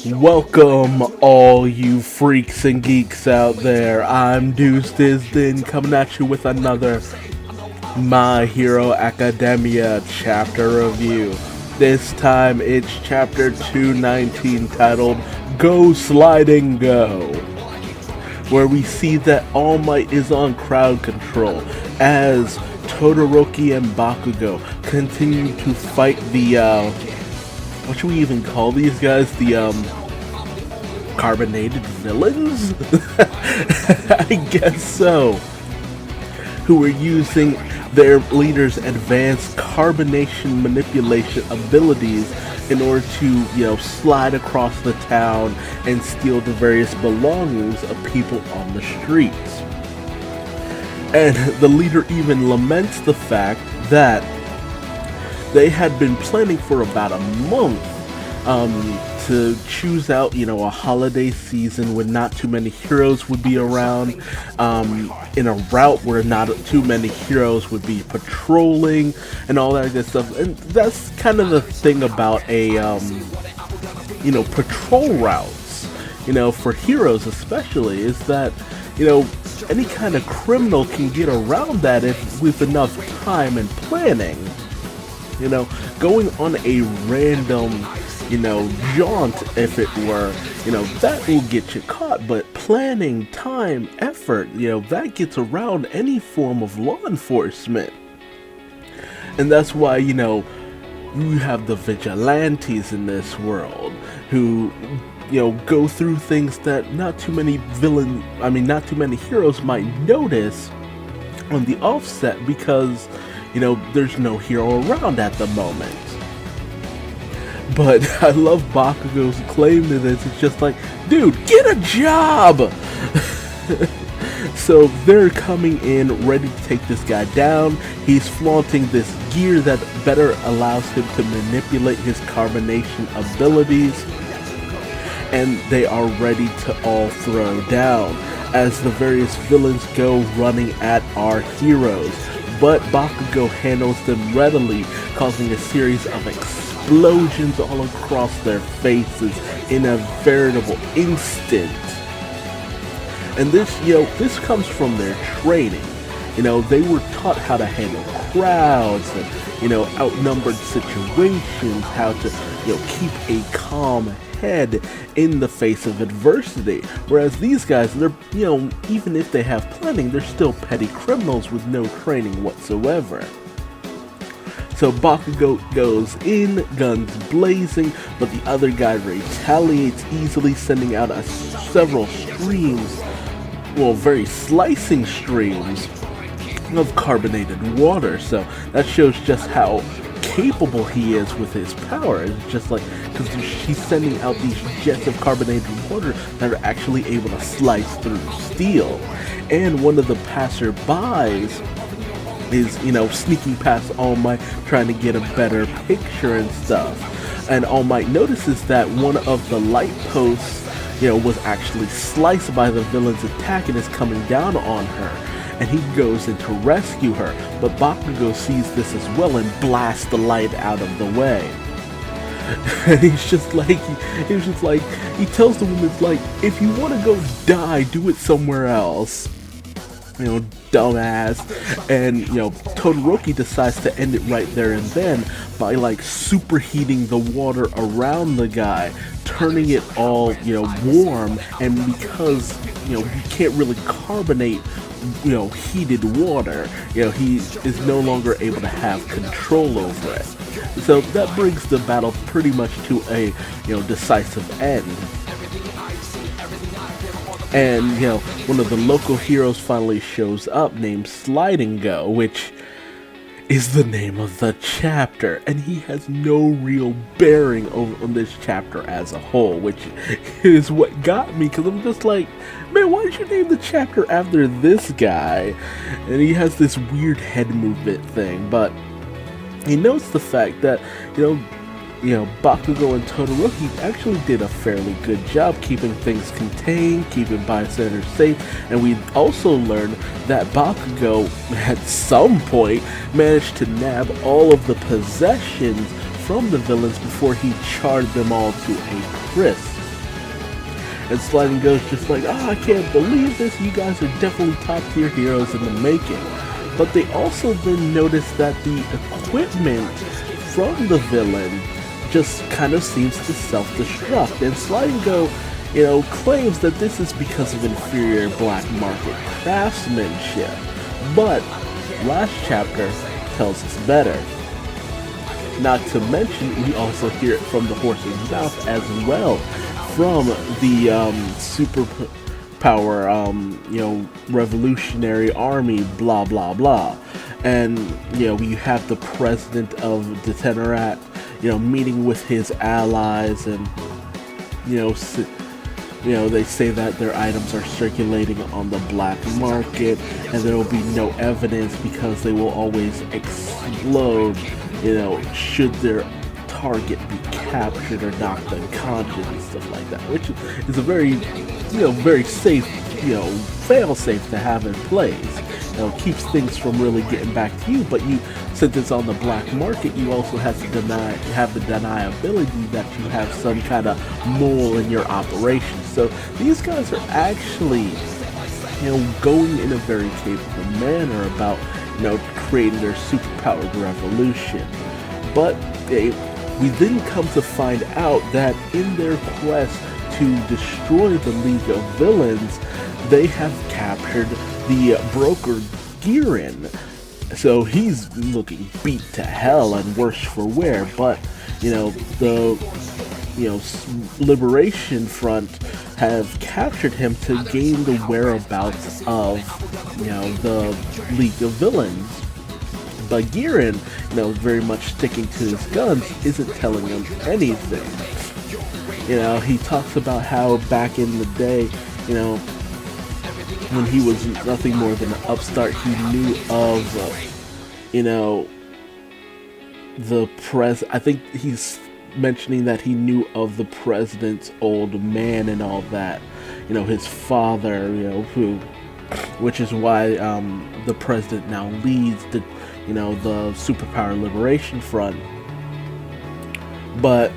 Welcome, all you freaks and geeks out there. I'm Duuz-Diz-Din coming at you with another My Hero Academia chapter review. This time it's chapter 219 titled Go Sliding Go, where we see that All Might is on crowd control as Todoroki and Bakugo continue to fight the what should we even call these guys? The carbonated villains? I guess so. Who are using their leader's advanced carbonation manipulation abilities in order to, slide across the town and steal the various belongings of people on the streets. And the leader even laments the fact that they had been planning for about a month to choose out, a holiday season when not too many heroes would be around, in a route where not too many heroes would be patrolling and all that good stuff. And that's kind of the thing about a, patrol routes, for heroes especially, is that, any kind of criminal can get around that if with enough time and planning. Going on a random, jaunt, if it were, that will get you caught. But planning, time, effort, that gets around any form of law enforcement. And that's why, you have the vigilantes in this world who, go through things that not too many heroes might notice on the offset because there's no hero around at the moment. But I love Bakugo's claim to this. It's just like, dude, get a job! So they're coming in ready to take this guy down. He's flaunting this gear that better allows him to manipulate his carbonation abilities. And they are ready to all throw down as the various villains go running at our heroes. But Bakugo handles them readily, causing a series of explosions all across their faces in a veritable instant. And this comes from their training. They were taught how to handle crowds and, outnumbered situations, how to, keep a calm head in the face of adversity. Whereas these guys, they're, even if they have planning, they're still petty criminals with no training whatsoever. So Bakugo goes in, guns blazing, but the other guy retaliates easily, sending out several streams, very slicing streams of carbonated water. So that shows just how capable he is with his power. It's just like, because he's sending out these jets of carbonated water that are actually able to slice through steel. And one of the passerbys is, sneaking past All Might, trying to get a better picture and stuff. And All Might notices that one of the light posts, was actually sliced by the villain's attack and is coming down on her. And he goes in to rescue her, but Bakugo sees this as well and blasts the light out of the way. And he tells the woman, like, if you want to go die, do it somewhere else. Dumbass. And, Todoroki decides to end it right there and then by, superheating the water around the guy, turning it all, warm, and because, you can't really carbonate heated water, he is no longer able to have control over it. So that brings the battle pretty much to a, decisive end. And, one of the local heroes finally shows up named Sliding Go, which is the name of the chapter, and he has no real bearing on this chapter as a whole, which is what got me, because I'm just like, man, why did you name the chapter after this guy? And he has this weird head movement thing, but he notes the fact that, Bakugo and Todoroki actually did a fairly good job keeping things contained, keeping bystanders safe, and we also learned that Bakugo, at some point, managed to nab all of the possessions from the villains before he charred them all to a crisp. And Sliding goes just like, oh, I can't believe this. You guys are definitely top tier heroes in the making. But they also then notice that the equipment from the villain just kind of seems to self-destruct. And Sliding Go, claims that this is because of inferior black market craftsmanship. But last chapter tells us better. Not to mention, we also hear it from the horse's mouth as well, from the superpower, revolutionary army, blah blah blah. And we have the president of Detenerat, meeting with his allies, and they say that their items are circulating on the black market, and there will be no evidence because they will always explode, should their target be captured or knocked unconscious and stuff like that, which is a very, very safe, fail-safe to have in place. Keeps things from really getting back to you, but since it's on the black market, you also have to have the deniability that you have some kind of mole in your operation. So these guys are actually, going in a very capable manner about, creating their superpowered revolution. But we then come to find out that in their quest to destroy the League of Villains, they have captured the broker Girin. So he's looking beat to hell and worse for wear, but the Liberation Front have captured him to gain the whereabouts of the League of Villains. But Girin, very much sticking to his guns, isn't telling them anything. He talks about how back in the day, when he was nothing more than an upstart, he knew of, I think he's mentioning that he knew of the president's old man and all that, his father, which is why the president now leads the Superpower Liberation Front. But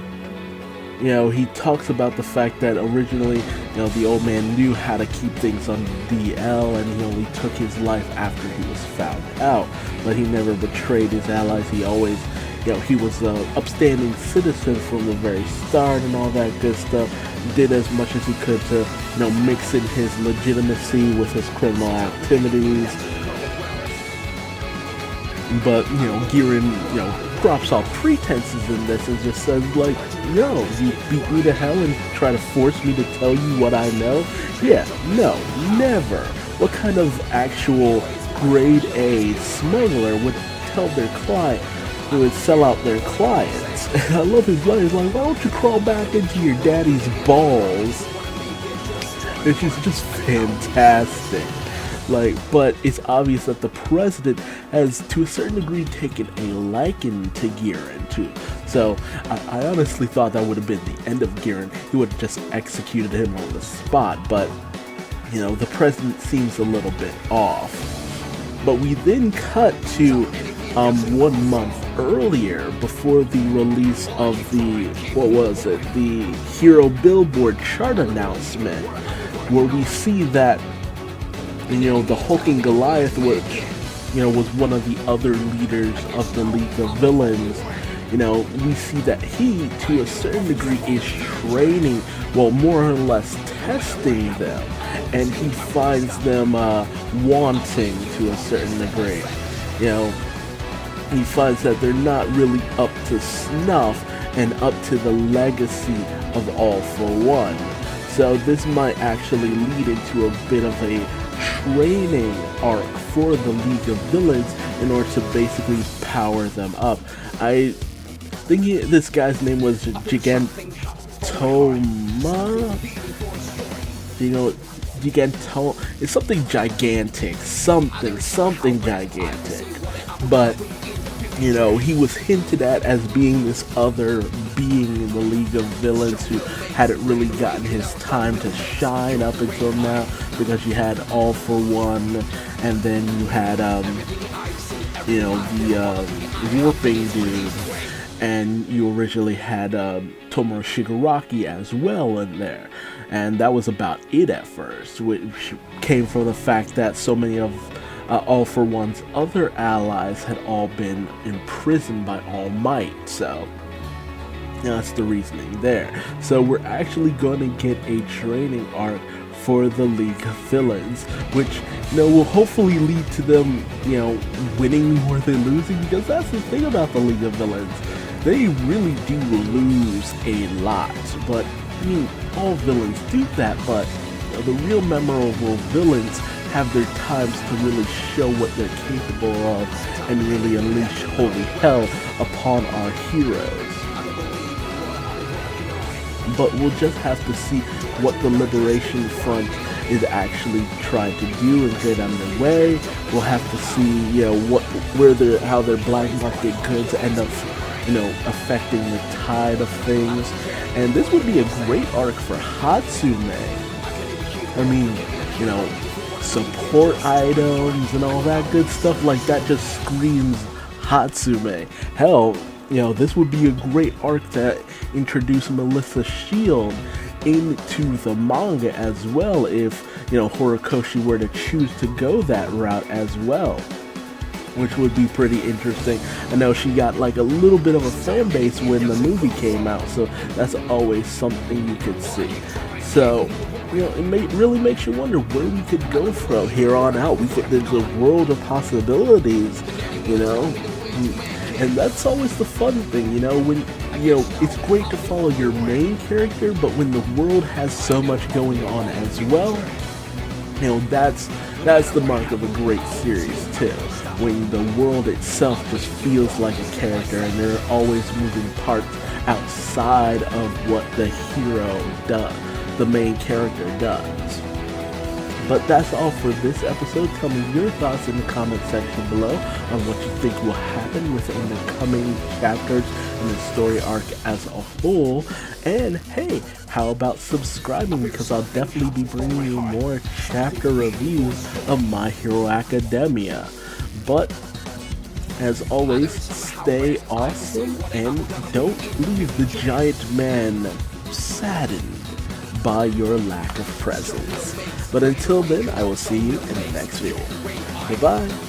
he talks about the fact that originally, the old man knew how to keep things on DL, and he only took his life after he was found out. But he never betrayed his allies. He always, he was an upstanding citizen from the very start and all that good stuff. Did as much as he could to, mix in his legitimacy with his criminal activities. But, Girin, drops all pretenses in this and just says, like, no, you beat me to hell and try to force me to tell you what I know? Yeah, no, never. What kind of actual grade A smuggler would tell their client, who would sell out their clients? I love his line. He's like, why don't you crawl back into your daddy's balls? It's just fantastic. But it's obvious that the president has, to a certain degree, taken a liking to Girin, too. So, I honestly thought that would have been the end of Girin. He would have just executed him on the spot, but, the president seems a little bit off. But we then cut to 1 month earlier, before the release of the Hero Billboard chart announcement, where we see that the hulking Goliath, which, was one of the other leaders of the League of Villains, we see that he, to a certain degree, is training, more or less testing them, and he finds them wanting to a certain degree. He finds that they're not really up to snuff and up to the legacy of All for One. So this might actually lead into a bit of a training arc for the League of Villains in order to basically power them up. I think this guy's name was Gigantoma. Giganto. It's something gigantic. Something gigantic. But he was hinted at as being this other being in the League of Villains who hadn't really gotten his time to shine up until now, because you had All for One, and then you had the warping dude, and you originally had Tomura Shigaraki as well in there, and that was about it at first, which came from the fact that so many of All For One's other allies had all been imprisoned by All Might, so that's the reasoning there. So we're actually going to get a training arc for the League of Villains, which, will hopefully lead to them, winning more than losing, because that's the thing about the League of Villains. They really do lose a lot, but, all villains do that, but the real memorable villains have their times to really show what they're capable of and really unleash holy hell upon our heroes. But we'll just have to see what the Liberation Front is actually trying to do and get underway. We'll have to see, how their black market goods end up, affecting the tide of things. And this would be a great arc for Hatsume. Support items and all that good stuff like that just screams Hatsume. Hell, this would be a great arc to introduce Melissa Shield into the manga as well, if, Horikoshi were to choose to go that route as well, which would be pretty interesting. I know she got like a little bit of a fan base when the movie came out, so that's always something you could see. So, it really makes you wonder where we could go from here on out. There's a world of possibilities, and that's always the fun thing, when, it's great to follow your main character, but when the world has so much going on as well, that's the mark of a great series too. When the world itself just feels like a character and there are always moving parts outside of what the hero does, the main character does. But that's all for this episode. Tell me your thoughts in the comment section below on what you think will happen within the coming chapters in the story arc as a whole. And hey, how about subscribing, because I'll definitely be bringing you more chapter reviews of My Hero Academia. But as always, stay awesome and don't leave the giant man saddened by your lack of presence. But until then, I will see you in the next video. Goodbye.